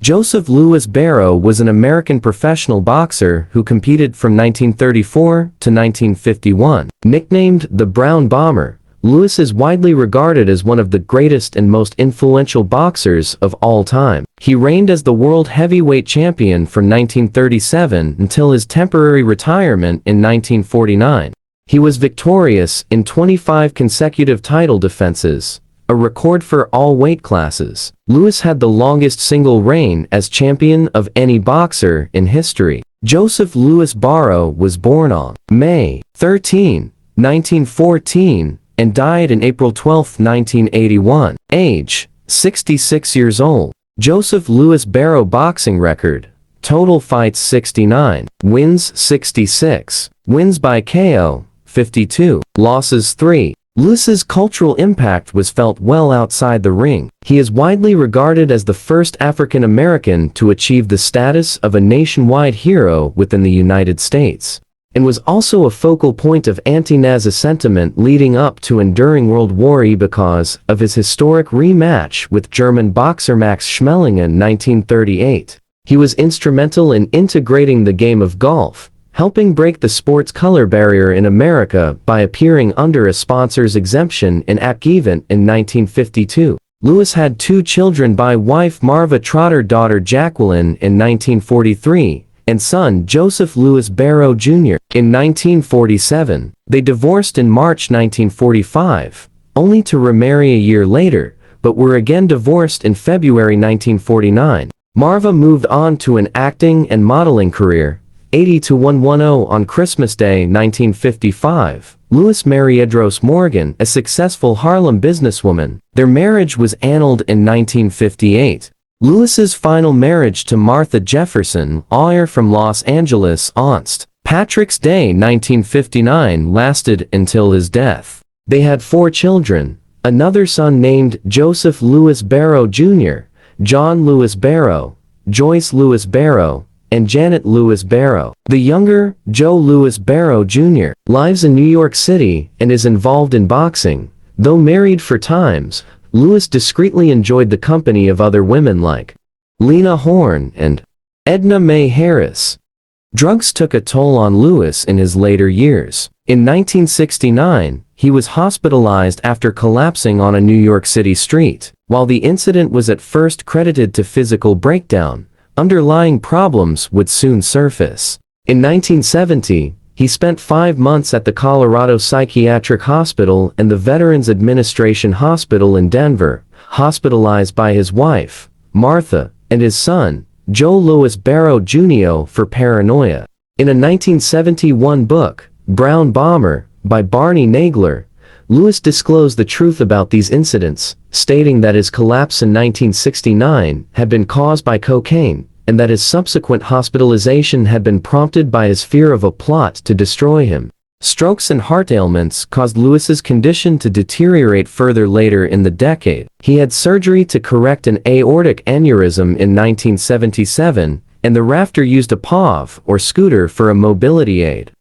Joseph Louis Barrow was an American professional boxer who competed from 1934 to 1951. Nicknamed the Brown Bomber, Louis is widely regarded as one of the greatest and most influential boxers of all time. He reigned as the world heavyweight champion from 1937 until his temporary retirement in 1949. He was victorious in 25 consecutive title defenses, a record for all weight classes. Louis had the longest single reign as champion of any boxer in history. Joseph Louis Barrow was born on May 13, 1914, and died on April 12, 1981. Age: 66 years old. Joseph Louis Barrow boxing record: total fights 69, wins 66, wins by KO 52, losses 3. Louis's cultural impact was felt well outside the ring. He is widely regarded as the first African American to achieve the status of a nationwide hero within the United States, and was also a focal point of anti-Nazi sentiment leading up to and during World War II because of his historic rematch with German boxer Max Schmeling in 1938. He was instrumental in integrating the game of golf, helping break the sport's color barrier in America by appearing under a sponsor's exemption in at event in 1952. Louis had 2 children by wife Marva Trotter, daughter Jacqueline in 1943, and son Joseph Louis Barrow Jr. in 1947. They divorced in March 1945, only to remarry a year later, but were again divorced in February 1949. Marva moved on to an acting and modeling career. 80-110 on Christmas Day 1955, Louis married Edros Morgan, a successful Harlem businesswoman. Their marriage was annulled in 1958. Louis's final marriage to Martha Jefferson, lawyer from Los Angeles, St. Patrick's Day 1959 lasted until his death. They had 4 children, another son named Joseph Louis Barrow Jr., John Louis Barrow, Joyce Louis Barrow, and Janet Louis Barrow. The younger, Joe Louis Barrow Jr., lives in New York City and is involved in boxing. Though married 4 times, Louis discreetly enjoyed the company of other women like Lena Horne and Edna Mae Harris. Drugs took a toll on Louis in his later years. In 1969, he was hospitalized after collapsing on a New York City street. While the incident was at first credited to physical breakdown, underlying problems would soon surface. In 1970, he spent 5 months at the Colorado Psychiatric Hospital and the Veterans Administration Hospital in Denver, hospitalized by his wife, Martha, and his son, Joe Louis Barrow Jr. for paranoia. In a 1971 book, Brown Bomber, by Barney Nagler, Louis disclosed the truth about these incidents, stating that his collapse in 1969 had been caused by cocaine, and that his subsequent hospitalization had been prompted by his fear of a plot to destroy him. Strokes and heart ailments caused Louis's condition to deteriorate further later in the decade. He had surgery to correct an aortic aneurysm in 1977, and the rafter used a POV or scooter for a mobility aid.